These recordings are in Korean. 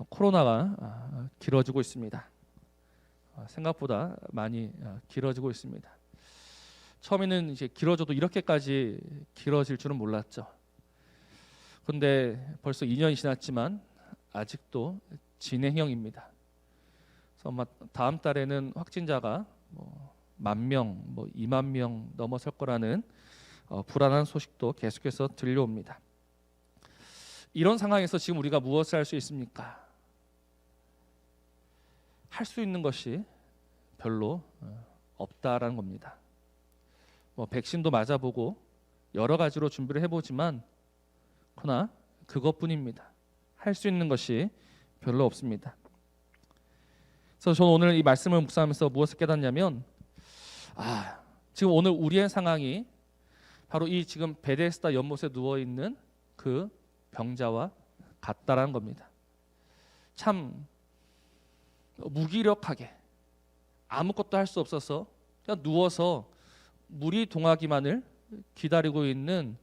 코로나가 길어지고 있습니다. 생각보다 많이 길어지고 있습니다. 처음에는 이제 길어져도 이렇게까지 길어질 줄은 몰랐죠. 그런데 벌써 2년이 지났지만 아직도 진행형입니다. 그래서 아마 다음 달에는 확진자가 10,000명, 20,000명 넘어설 거라는 불안한 소식도 계속해서 들려옵니다. 이런 상황에서 지금 우리가 무엇을 할 수 있습니까? 할 수 있는 것이 별로 없다라는 겁니다. 백신도 맞아보고 여러 가지로 준비를 해보지만 그러나 그것뿐입니다. 할 수 있는 것이 별로 없습니다. 그래서 저는 오늘 이 말씀을 묵상하면서 무엇을 깨닫냐면 지금 오늘 우리의 상황이 바로 이 지금 베데스다 연못에 누워있는 그 병자와 같다라는 겁니다. 참 무기력하게 아무것도 할 수 없어서 그냥 누워서 물이 동하기만을 기다리고 있는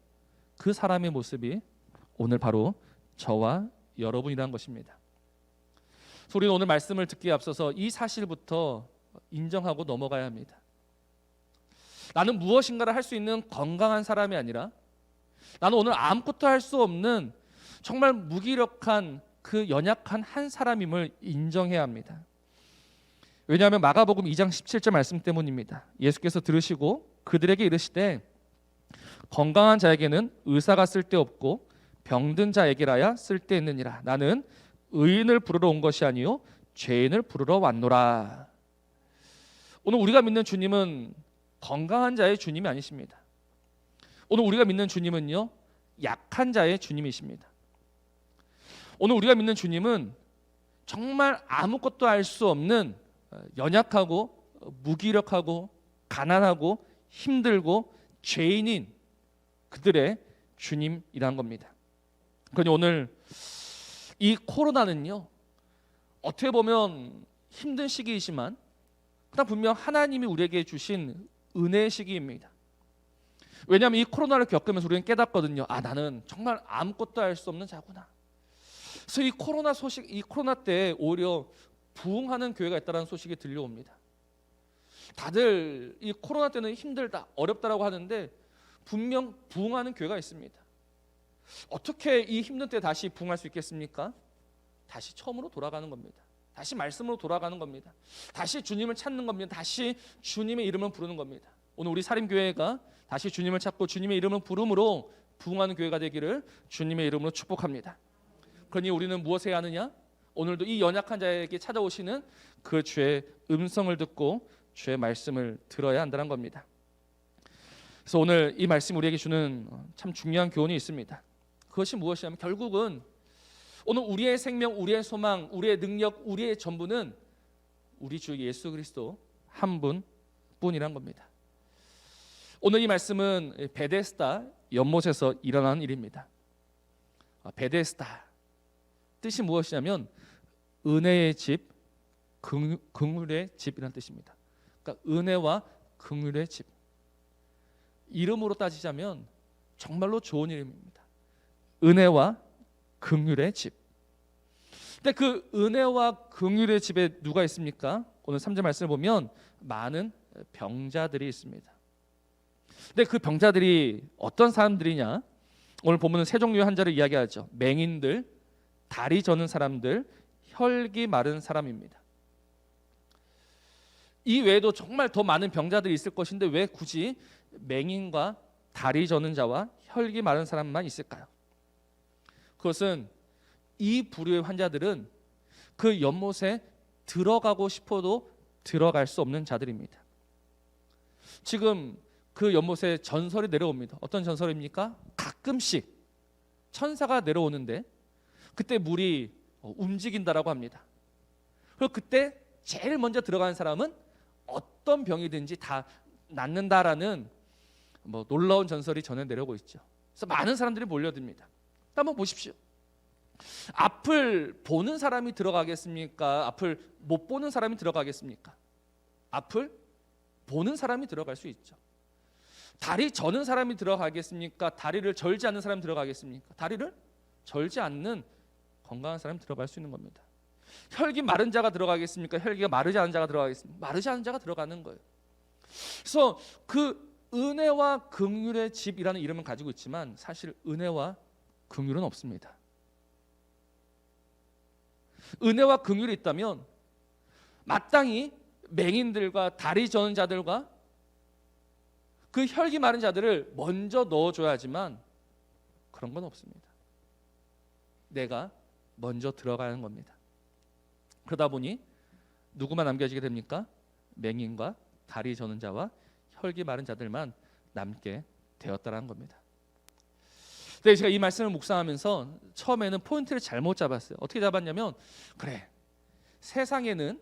그 사람의 모습이 오늘 바로 저와 여러분이라는 것입니다. 그래서 우리는 오늘 말씀을 듣기에 앞서서 이 사실부터 인정하고 넘어가야 합니다. 나는 무엇인가를 할 수 있는 건강한 사람이 아니라 나는 오늘 아무것도 할 수 없는 정말 무기력한 그 연약한 한 사람임을 인정해야 합니다. 왜냐하면 마가복음 2장 17절 말씀 때문입니다. 예수께서 들으시고 그들에게 이르시되 건강한 자에게는 의사가 쓸데없고 병든 자에게라야 쓸데있느니라. 나는 의인을 부르러 온 것이 아니요 죄인을 부르러 왔노라. 오늘 우리가 믿는 주님은 건강한 자의 주님이 아니십니다. 오늘 우리가 믿는 주님은요 약한 자의 주님이십니다. 오늘 우리가 믿는 주님은 정말 아무것도 할 수 없는 연약하고 무기력하고 가난하고 힘들고 죄인인 그들의 주님이란 겁니다. 그러니 오늘 이 코로나는요 어떻게 보면 힘든 시기이지만 그러나 분명 하나님이 우리에게 주신 은혜의 시기입니다. 왜냐하면 이 코로나를 겪으면서 우리는 깨닫거든요. 나는 정말 아무것도 할 수 없는 자구나. 그래서 이 코로나 때 오히려 부흥하는 교회가 있다는 소식이 들려옵니다. 다들 이 코로나 때는 힘들다, 어렵다라고 하는데 분명 부흥하는 교회가 있습니다. 어떻게 이 힘든 때 다시 부흥할 수 있겠습니까? 다시 처음으로 돌아가는 겁니다. 다시 말씀으로 돌아가는 겁니다. 다시 주님을 찾는 겁니다. 다시 주님의 이름을 부르는 겁니다. 오늘 우리 사림교회가 다시 주님을 찾고 주님의 이름을 부름으로 부흥하는 교회가 되기를 주님의 이름으로 축복합니다. 그러니 우리는 무엇을 해야 하느냐? 오늘도 이 연약한 자에게 찾아오시는 그 주의 음성을 듣고 주의 말씀을 들어야 한다는 겁니다. 그래서 오늘 이 말씀 우리에게 주는 참 중요한 교훈이 있습니다. 그것이 무엇이냐면 결국은 오늘 우리의 생명, 우리의 소망, 우리의 능력, 우리의 전부는 우리 주 예수 그리스도 한 분뿐이란 겁니다. 오늘 이 말씀은 베데스다 연못에서 일어난 일입니다. 베데스다 뜻이 무엇이냐면 은혜의 집, 긍휼의 집이라는 뜻입니다. 그러니까 은혜와 긍휼의 집. 이름으로 따지자면 정말로 좋은 이름입니다. 은혜와 긍휼의 집. 근데 그 은혜와 긍휼의 집에 누가 있습니까? 오늘 3절 말씀을 보면 많은 병자들이 있습니다. 근데 그 병자들이 어떤 사람들이냐? 오늘 보면은 세 종류의 환자를 이야기하죠. 맹인들, 다리 저는 사람들, 혈기 마른 사람입니다. 이 외에도 정말 더 많은 병자들이 있을 것인데 왜 굳이 맹인과 다리 저는 자와 혈기 마른 사람만 있을까요? 그것은 이 부류의 환자들은 그 연못에 들어가고 싶어도 들어갈 수 없는 자들입니다. 지금 그 연못에 전설이 내려옵니다. 어떤 전설입니까? 가끔씩 천사가 내려오는데 그때 물이 움직인다라고 합니다. 그리고 그때 제일 먼저 들어가는 사람은 어떤 병이든지 다 낫는다라는 놀라운 전설이 전해 내려오고 있죠. 그래서 많은 사람들이 몰려듭니다. 한번 보십시오. 앞을 보는 사람이 들어가겠습니까? 앞을 못 보는 사람이 들어가겠습니까? 앞을 보는 사람이 들어갈 수 있죠. 다리 저는 사람이 들어가겠습니까? 다리를 절지 않는 사람이 들어가겠습니까? 다리를 절지 않는 건강한 사람이 들어갈 수 있는 겁니다. 혈기 마른 자가 들어가겠습니까? 혈기가 마르지 않은 자가 들어가겠습니까? 마르지 않은 자가 들어가는 거예요. 그래서 그 은혜와 긍휼의 집이라는 이름은 가지고 있지만 사실 은혜와 긍휼은 없습니다. 은혜와 긍휼이 있다면 마땅히 맹인들과 다리 저은 자들과 그 혈기 마른 자들을 먼저 넣어줘야지만 그런 건 없습니다. 내가 먼저 들어가는 겁니다. 그러다 보니 누구만 남겨지게 됩니까? 맹인과 다리 저는 자와 혈기 마른 자들만 남게 되었다라는 겁니다. 근데 제가 이 말씀을 묵상하면서 처음에는 포인트를 잘못 잡았어요. 어떻게 잡았냐면, 그래, 세상에는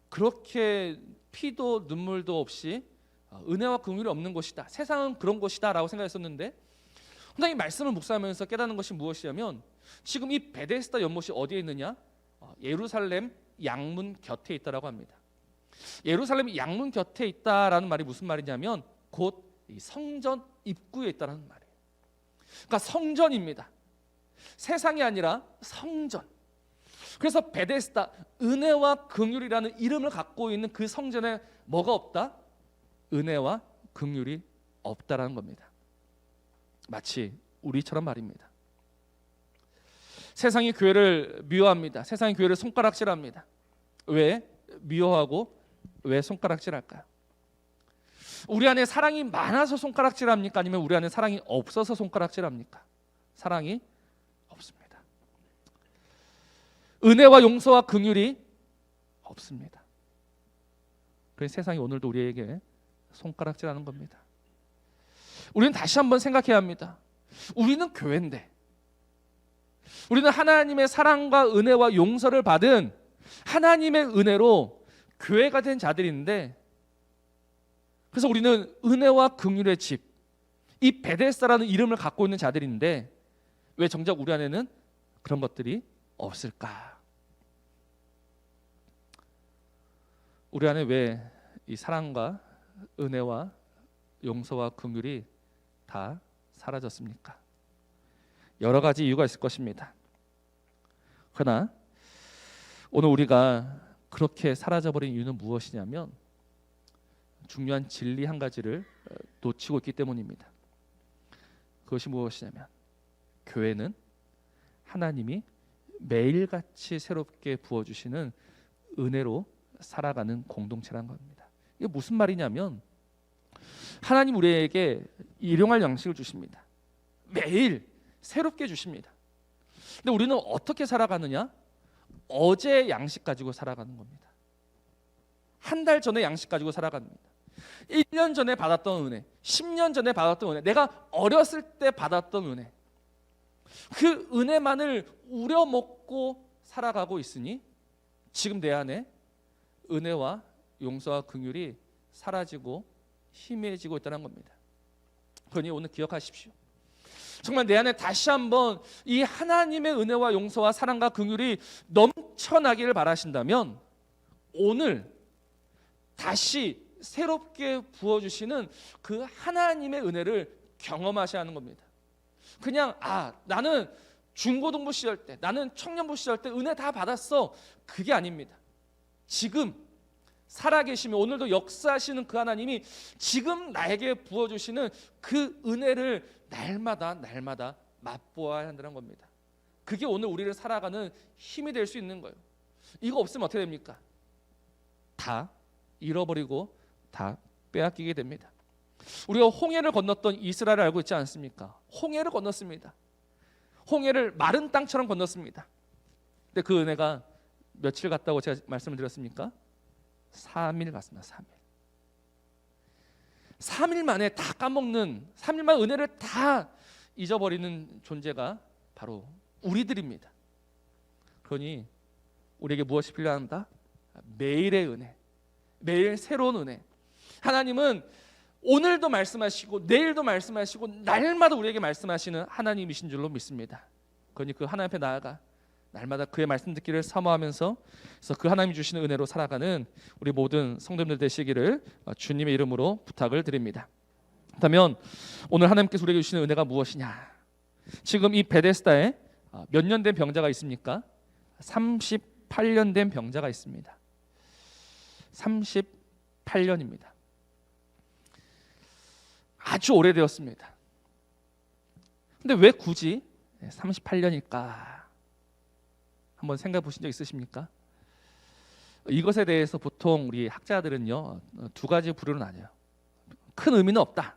그렇게 피도 눈물도 없이 은혜와 긍휼이 없는 곳이다, 세상은 그런 곳이다 라고 생각했었는데, 이 말씀을 묵상하면서 깨닫는 것이 무엇이냐면, 지금 이 베데스다 연못이 어디에 있느냐? 예루살렘 양문 곁에 있다라고 합니다. 예루살렘 양문 곁에 있다라는 말이 무슨 말이냐면 곧 이 성전 입구에 있다라는 말이에요. 그러니까 성전입니다. 세상이 아니라 성전. 그래서 베데스다, 은혜와 긍휼이라는 이름을 갖고 있는 그 성전에 뭐가 없다? 은혜와 긍휼이 없다라는 겁니다. 마치 우리처럼 말입니다. 세상이 교회를 미워합니다. 세상이 교회를 손가락질합니다. 왜 미워하고 왜 손가락질할까요? 우리 안에 사랑이 많아서 손가락질합니까? 아니면 우리 안에 사랑이 없어서 손가락질합니까? 사랑이 없습니다. 은혜와 용서와 긍휼이 없습니다. 그래서 세상이 오늘도 우리에게 손가락질하는 겁니다. 우리는 다시 한번 생각해야 합니다. 우리는 교회인데, 우리는 하나님의 사랑과 은혜와 용서를 받은 하나님의 은혜로 교회가 된 자들인데, 그래서 우리는 은혜와 긍휼의 집, 이 베데스다라는 이름을 갖고 있는 자들인데 왜 정작 우리 안에는 그런 것들이 없을까? 우리 안에 왜 이 사랑과 은혜와 용서와 긍휼이 다 사라졌습니까? 여러 가지 이유가 있을 것입니다. 그러나 오늘 우리가 그렇게 사라져버린 이유는 무엇이냐면 중요한 진리 한 가지를 놓치고 있기 때문입니다. 그것이 무엇이냐면 교회는 하나님이 매일같이 새롭게 부어주시는 은혜로 살아가는 공동체라는 겁니다. 이게 무슨 말이냐면 하나님 우리에게 일용할 양식을 주십니다. 매일 새롭게 주십니다. 근데 우리는 어떻게 살아가느냐? 어제 양식 가지고 살아가는 겁니다. 한 달 전에 양식 가지고 살아갑니다. 1년 전에 받았던 은혜, 10년 전에 받았던 은혜, 내가 어렸을 때 받았던 은혜, 그 은혜만을 우려먹고 살아가고 있으니 지금 내 안에 은혜와 용서와 긍휼이 사라지고 희미해지고 있다는 겁니다. 그러니 오늘 기억하십시오. 정말 내 안에 다시 한번 이 하나님의 은혜와 용서와 사랑과 긍휼이 넘쳐나기를 바라신다면 오늘 다시 새롭게 부어주시는 그 하나님의 은혜를 경험하셔야 하는 겁니다. 그냥 나는 중고등부 시절 때, 나는 청년부 시절 때 은혜 다 받았어, 그게 아닙니다. 지금 살아계시며 오늘도 역사하시는 그 하나님이 지금 나에게 부어주시는 그 은혜를 날마다 맛보아야 한다는 겁니다. 그게 오늘 우리를 살아가는 힘이 될 수 있는 거예요. 이거 없으면 어떻게 됩니까? 다 잃어버리고 다 빼앗기게 됩니다. 우리가 홍해를 건넜던 이스라엘을 알고 있지 않습니까? 홍해를 건넜습니다. 홍해를 마른 땅처럼 건넜습니다. 근데 그 은혜가 며칠 갔다고 제가 말씀을 드렸습니까? 3일 갔습니다. 3일 만에 다 까먹는, 3일 만에 은혜를 다 잊어버리는 존재가 바로 우리들입니다. 그러니 우리에게 무엇이 필요한다? 매일의 은혜, 매일 새로운 은혜. 하나님은 오늘도 말씀하시고 내일도 말씀하시고 날마다 우리에게 말씀하시는 하나님이신 줄로 믿습니다. 그러니 그 하나님 앞에 나아가 날마다 그의 말씀 듣기를 사모하면서 그래서 그 하나님이 주시는 은혜로 살아가는 우리 모든 성도님들 되시기를 주님의 이름으로 부탁을 드립니다. 그렇다면 오늘 하나님께서 우리에게 주시는 은혜가 무엇이냐? 지금 이 베데스다에 몇 년 된 병자가 있습니까? 38 38년 된 병자가 있습니다. 38년입니다. 아주 오래되었습니다. 근데 왜 굳이 38년일까? 한번 생각해 보신 적 있으십니까? 이것에 대해서 보통 우리 학자들은요, 두 가지 부류로 나뉘어요. 큰 의미는 없다.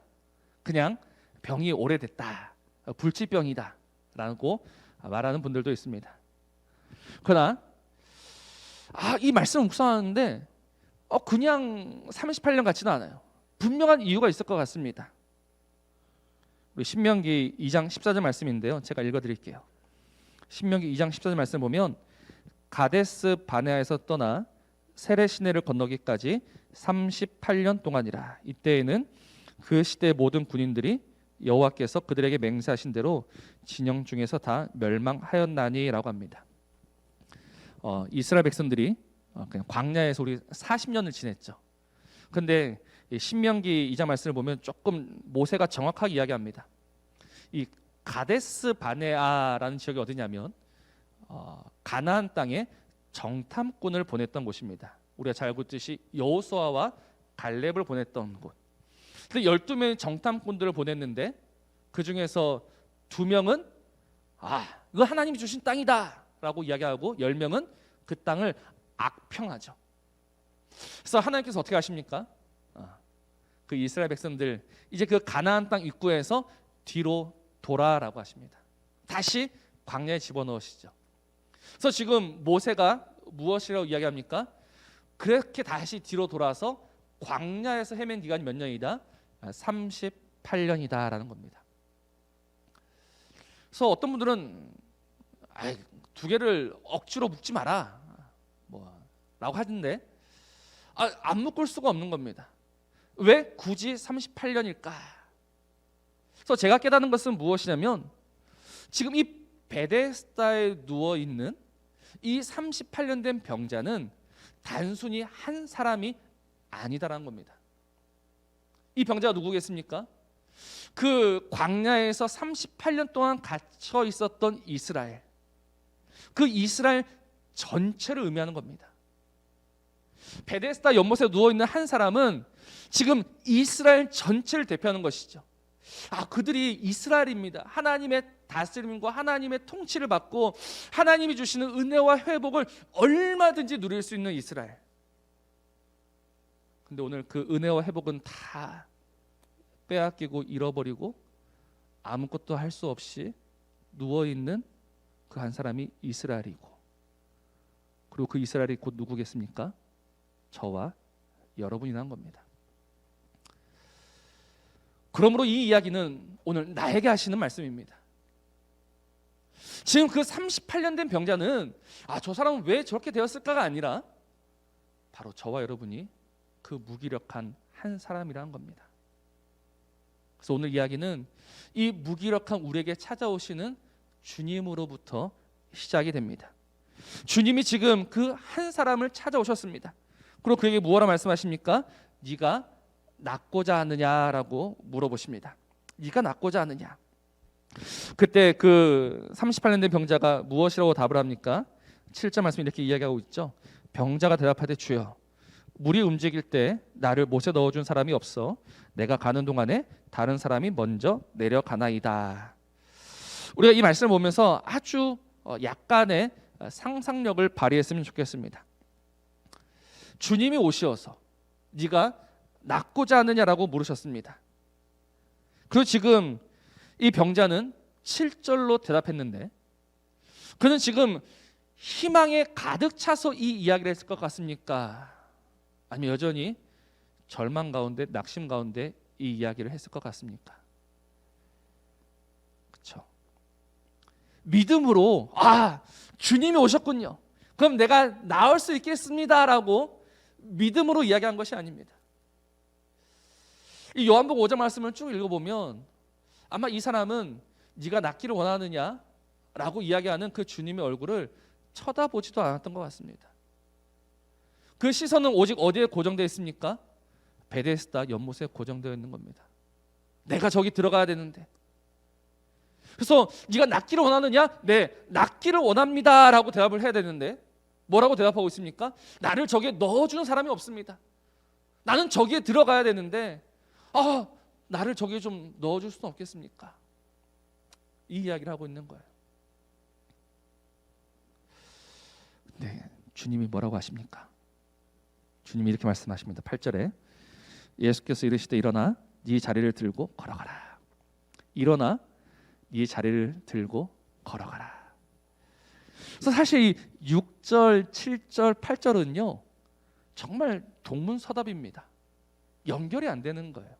그냥 병이 오래됐다. 불치병이다. 라고 말하는 분들도 있습니다. 그러나 이 말씀을 묵상하는데 그냥 38년 같지는 않아요. 분명한 이유가 있을 것 같습니다. 우리 신명기 2장 14절 말씀인데요. 제가 읽어드릴게요. 신명기 2장 14절 말씀 보면 가데스 바네아에서 떠나 세레 시내를 건너기까지 38년 동안이라. 이때에는 그 시대의 모든 군인들이 여호와께서 그들에게 맹세하신 대로 진영 중에서 다 멸망하였나니라고 합니다. 이스라엘 백성들이 그냥 광야에서 우리 40년을 지냈죠. 근데 신명기 2장 말씀을 보면 조금 모세가 정확하게 이야기합니다. 이 가데스 바네아라는 지역이 어디냐면 가나안 땅에 정탐꾼을 보냈던 곳입니다. 우리가 잘 알고 있듯이 여호수아와 갈렙을 보냈던 곳. 근데 12명의 정탐꾼들을 보냈는데 그 중에서 2명은 이거 하나님이 주신 땅이다 라고 이야기하고 10명은 그 땅을 악평하죠. 그래서 하나님께서 어떻게 하십니까? 그 이스라엘 백성들 이제 그 가나안 땅 입구에서 뒤로 돌아라고 하십니다. 다시 광야에 집어넣으시죠. 그래서 지금 모세가 무엇이라고 이야기합니까? 그렇게 다시 뒤로 돌아서 광야에서 헤맨 기간이 몇 년이다? 38년이다라는 겁니다. 그래서 어떤 분들은 두 개를 억지로 묶지 마라 라고 하는데 안 묶을 수가 없는 겁니다. 왜 굳이 38년일까? 그래서 제가 깨닫는 것은 무엇이냐면 지금 이 베데스다에 누워있는 이 38년 된 병자는 단순히 한 사람이 아니다라는 겁니다. 이 병자가 누구겠습니까? 그 광야에서 38년 동안 갇혀 있었던 이스라엘, 그 이스라엘 전체를 의미하는 겁니다. 베데스다 연못에 누워있는 한 사람은 지금 이스라엘 전체를 대표하는 것이죠. 그들이 이스라엘입니다. 하나님의 다스림과 하나님의 통치를 받고 하나님이 주시는 은혜와 회복을 얼마든지 누릴 수 있는 이스라엘. 근데 오늘 그 은혜와 회복은 다 빼앗기고 잃어버리고 아무것도 할 수 없이 누워있는 그 한 사람이 이스라엘이고, 그리고 그 이스라엘이 곧 누구겠습니까? 저와 여러분이란 겁니다. 그러므로 이 이야기는 오늘 나에게 하시는 말씀입니다. 지금 그 38년 된 병자는 저 사람은 왜 저렇게 되었을까가 아니라 바로 저와 여러분이 그 무기력한 한 사람이라는 겁니다. 그래서 오늘 이야기는 이 무기력한 우리에게 찾아오시는 주님으로부터 시작이 됩니다. 주님이 지금 그 한 사람을 찾아오셨습니다. 그리고 그에게 무엇라 말씀하십니까? 네가 낫고자 하느냐라고 물어보십니다. 네가 낫고자 하느냐? 그때 그 38년 된 병자가 무엇이라고 답을 합니까? 7절 말씀 이렇게 이야기하고 있죠. 병자가 대답하되 주여, 물이 움직일 때 나를 못에 넣어준 사람이 없어 내가 가는 동안에 다른 사람이 먼저 내려가나이다. 우리가 이 말씀을 보면서 아주 약간의 상상력을 발휘했으면 좋겠습니다. 주님이 오시어서 네가 낫고자 하느냐라고 물으셨습니다. 그리고 지금 이 병자는 7절로 대답했는데 그는 지금 희망에 가득 차서 이 이야기를 했을 것 같습니까? 아니면 여전히 절망 가운데, 낙심 가운데 이 이야기를 했을 것 같습니까? 그렇죠. 믿음으로 주님이 오셨군요. 그럼 내가 나을 수 있겠습니다라고 믿음으로 이야기한 것이 아닙니다. 이 요한복음 5장 말씀을 쭉 읽어보면 아마 이 사람은 네가 낫기를 원하느냐라고 이야기하는 그 주님의 얼굴을 쳐다보지도 않았던 것 같습니다. 그 시선은 오직 어디에 고정되어 있습니까? 베데스다 연못에 고정되어 있는 겁니다. 내가 저기 들어가야 되는데. 그래서 네가 낫기를 원하느냐? 네, 낫기를 원합니다라고 대답을 해야 되는데 뭐라고 대답하고 있습니까? 나를 저기에 넣어주는 사람이 없습니다. 나는 저기에 들어가야 되는데 나를 저기에 좀 넣어줄 수는 없겠습니까? 이 이야기를 하고 있는 거예요. 네, 주님이 뭐라고 하십니까? 주님이 이렇게 말씀하십니다. 8절에 예수께서 이르시되 일어나 네 자리를 들고 걸어가라. 일어나 네 자리를 들고 걸어가라. 그래서 사실 이 6절, 7절, 8절은요 정말 동문서답입니다. 연결이 안 되는 거예요.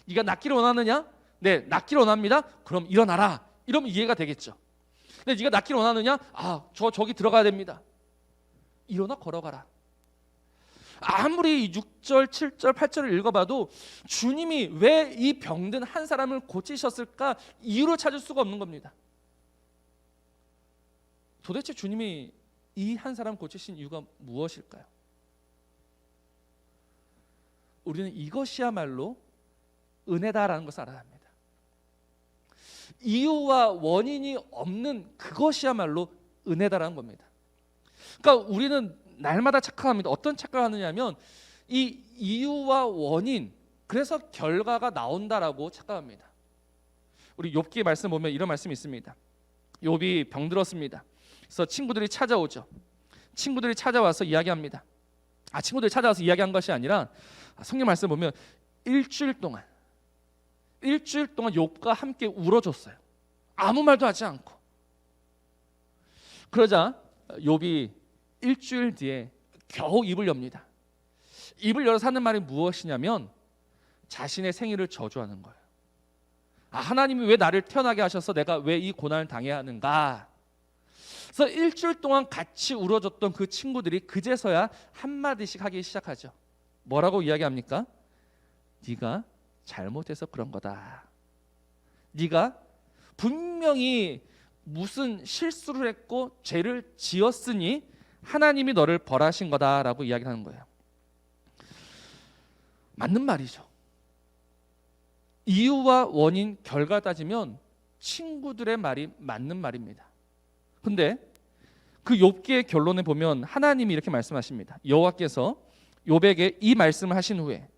네가 낫기를 원하느냐? 네, 낫기를 원합니다. 그럼 일어나라. 이러면 이해가 되겠죠. 근데 네가 낫기를 원하느냐? 저기 들어가야 됩니다. 일어나 걸어가라. 아무리 6절, 7절, 8절을 읽어봐도 주님이 왜 이 병든 한 사람을 고치셨을까 이유를 찾을 수가 없는 겁니다. 도대체 주님이 이 한 사람 고치신 이유가 무엇일까요? 우리는 이것이야말로 은혜다라는 것을 알아야 합니다. 이유와 원인이 없는 그것이야말로 은혜다라는 겁니다. 그러니까 우리는 날마다 착각합니다. 어떤 착각을 하느냐면 이 이유와 원인, 그래서 결과가 나온다라고 착각합니다. 우리 욥기의 말씀 보면 이런 말씀이 있습니다. 욥이 병들었습니다. 그래서 친구들이 찾아오죠. 친구들이 찾아와서 이야기합니다. 친구들이 찾아와서 이야기한 것이 아니라 성경 말씀 보면 일주일 동안 욥과 함께 울어줬어요. 아무 말도 하지 않고. 그러자 욥이 일주일 뒤에 겨우 입을 엽니다. 입을 열어서 하는 말이 무엇이냐면 자신의 생일을 저주하는 거예요. 하나님이 왜 나를 태어나게 하셔서 내가 왜 이 고난을 당해야 하는가. 그래서 일주일 동안 같이 울어줬던 그 친구들이 그제서야 한마디씩 하기 시작하죠. 뭐라고 이야기합니까? 네가 잘못해서 그런 거다. 네가 분명히 무슨 실수를 했고 죄를 지었으니 하나님이 너를 벌하신 거다라고 이야기를 하는 거예요. 맞는 말이죠. 이유와 원인, 결과 따지면 친구들의 말이 맞는 말입니다. 근데 그 욥기의 결론에 보면 하나님이 이렇게 말씀하십니다. 여호와께서 욥에게 이 말씀을 하신 후에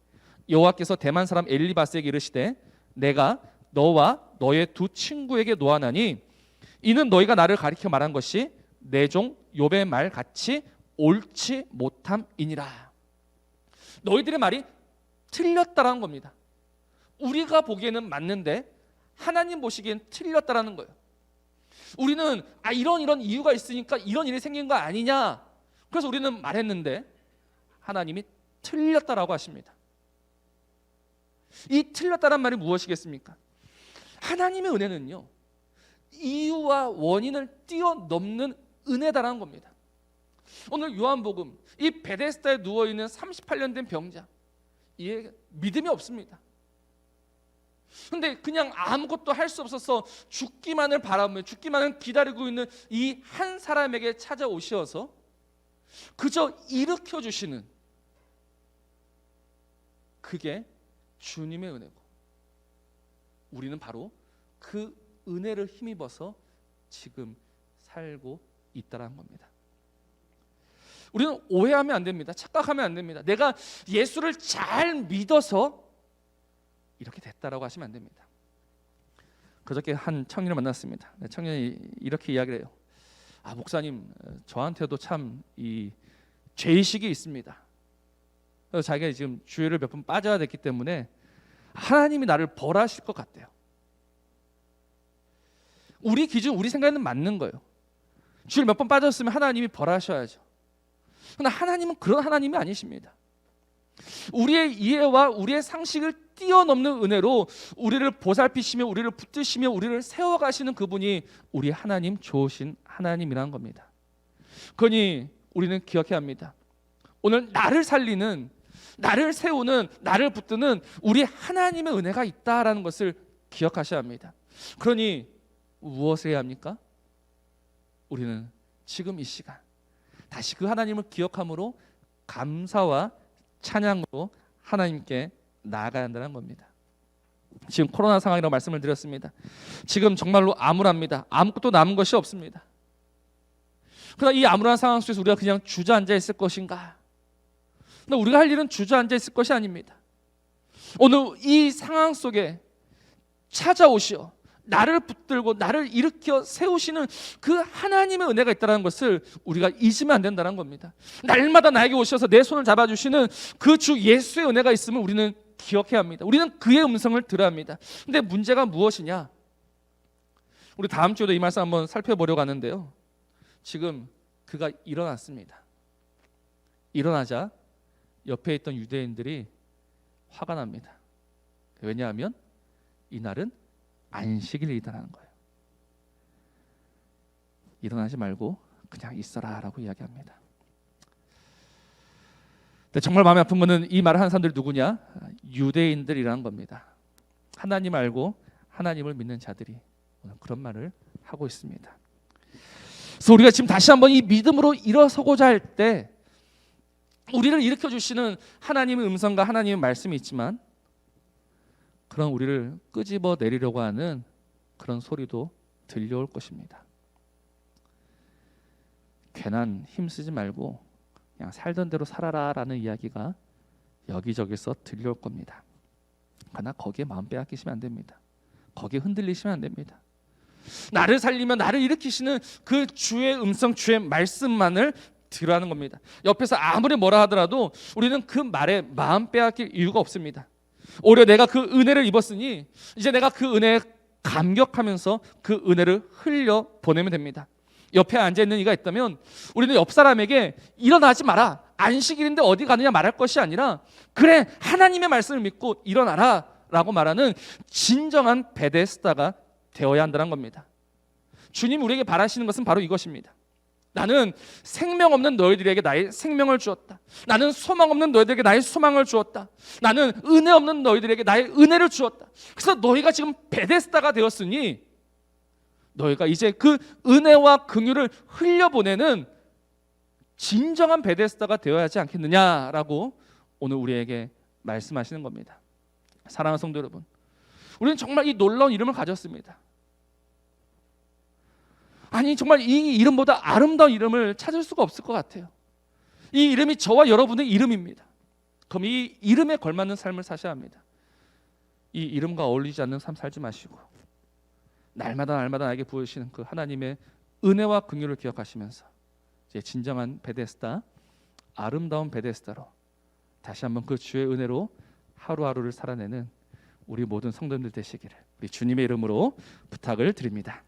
여호와께서 대만 사람 엘리바스에게 이르시되 내가 너와 너의 두 친구에게 노하나니 이는 너희가 나를 가리켜 말한 것이 내 종 욥의 말 같이 옳지 못함이니라. 너희들의 말이 틀렸다라는 겁니다. 우리가 보기에는 맞는데 하나님 보시기엔 틀렸다라는 거예요. 우리는 이런 이유가 있으니까 이런 일이 생긴 거 아니냐, 그래서 우리는 말했는데 하나님이 틀렸다라고 하십니다. 이 틀렸다란 말이 무엇이겠습니까? 하나님의 은혜는요 이유와 원인을 뛰어넘는 은혜다라는 겁니다. 오늘 요한복음 이 베데스다에 누워있는 38년 된 병자, 이에 믿음이 없습니다. 근데 그냥 아무것도 할 수 없어서 죽기만을 바라며 죽기만을 기다리고 있는 이 한 사람에게 찾아오셔서 그저 일으켜 주시는, 그게 주님의 은혜고 우리는 바로 그 은혜를 힘입어서 지금 살고 있다는 겁니다. 우리는 오해하면 안 됩니다. 착각하면 안 됩니다. 내가 예수를 잘 믿어서 이렇게 됐다라고 하시면 안 됩니다. 그저께 한 청년을 만났습니다. 청년이 이렇게 이야기를 해요. 목사님, 저한테도 참 이 죄의식이 있습니다. 그래서 자기가 지금 주일을 몇 번 빠져야 됐기 때문에 하나님이 나를 벌하실 것 같대요. 우리 기준, 우리 생각에는 맞는 거예요. 주일 몇 번 빠졌으면 하나님이 벌하셔야죠. 그러나 하나님은 그런 하나님이 아니십니다. 우리의 이해와 우리의 상식을 뛰어넘는 은혜로 우리를 보살피시며 우리를 붙드시며 우리를 세워가시는 그분이 우리 하나님, 좋으신 하나님이라는 겁니다. 그러니 우리는 기억해야 합니다. 오늘 나를 살리는, 나를 세우는, 나를 붙드는 우리 하나님의 은혜가 있다라는 것을 기억하셔야 합니다. 그러니 무엇을 해야 합니까? 우리는 지금 이 시간 다시 그 하나님을 기억함으로 감사와 찬양으로 하나님께 나아가야 한다는 겁니다. 지금 코로나 상황이라고 말씀을 드렸습니다. 지금 정말로 암울합니다. 아무것도 남은 것이 없습니다. 그러나 이 암울한 상황 속에서 우리가 그냥 주저앉아 있을 것인가? 근데 우리가 할 일은 주저앉아 있을 것이 아닙니다. 오늘 이 상황 속에 찾아오시어 나를 붙들고 나를 일으켜 세우시는 그 하나님의 은혜가 있다는 것을 우리가 잊으면 안 된다는 겁니다. 날마다 나에게 오셔서 내 손을 잡아주시는 그 주 예수의 은혜가 있음을 우리는 기억해야 합니다. 우리는 그의 음성을 들어야 합니다. 근데 문제가 무엇이냐? 우리 다음 주에도 이 말씀 한번 살펴보려고 하는데요, 지금 그가 일어났습니다. 일어나자 옆에 있던 유대인들이 화가 납니다. 왜냐하면 이날은 안식일이다라는 거예요. 일어나지 말고 그냥 있어라 라고 이야기합니다. 근데 정말 마음이 아픈 것은 이 말을 하는 사람들이 누구냐? 유대인들이라는 겁니다. 하나님 알고 하나님을 믿는 자들이 오늘 그런 말을 하고 있습니다. 그래서 우리가 지금 다시 한번 이 믿음으로 일어서고자 할 때 우리를 일으켜 주시는 하나님의 음성과 하나님의 말씀이 있지만, 그런 우리를 끄집어 내리려고 하는 그런 소리도 들려올 것입니다. 괜한 힘쓰지 말고 그냥 살던 대로 살아라 라는 이야기가 여기저기서 들려올 겁니다. 그러나 거기에 마음 빼앗기시면 안 됩니다. 거기에 흔들리시면 안 됩니다. 나를 살리며 나를 일으키시는 그 주의 음성, 주의 말씀만을 들으라는 겁니다. 옆에서 아무리 뭐라 하더라도 우리는 그 말에 마음 빼앗길 이유가 없습니다. 오히려 내가 그 은혜를 입었으니 이제 내가 그 은혜에 감격하면서 그 은혜를 흘려 보내면 됩니다. 옆에 앉아있는 이가 있다면 우리는 옆 사람에게 일어나지 마라, 안식일인데 어디 가느냐 말할 것이 아니라, 그래 하나님의 말씀을 믿고 일어나라 라고 말하는 진정한 베데스다가 되어야 한다는 겁니다. 주님 우리에게 바라시는 것은 바로 이것입니다. 나는 생명 없는 너희들에게 나의 생명을 주었다. 나는 소망 없는 너희들에게 나의 소망을 주었다. 나는 은혜 없는 너희들에게 나의 은혜를 주었다. 그래서 너희가 지금 베데스다가 되었으니 너희가 이제 그 은혜와 긍휼을 흘려보내는 진정한 베데스다가 되어야 하지 않겠느냐라고 오늘 우리에게 말씀하시는 겁니다. 사랑하는 성도 여러분, 우리는 정말 이 놀라운 이름을 가졌습니다. 아니 정말 이 이름보다 아름다운 이름을 찾을 수가 없을 것 같아요. 이 이름이 저와 여러분의 이름입니다. 그럼 이 이름에 걸맞는 삶을 사셔야 합니다. 이 이름과 어울리지 않는 삶 살지 마시고 날마다 나에게 부으시는 그 하나님의 은혜와 긍휼을 기억하시면서 이제 진정한 베데스다, 아름다운 베데스다로 다시 한번 그 주의 은혜로 하루하루를 살아내는 우리 모든 성도님들 되시기를 우리 주님의 이름으로 부탁을 드립니다.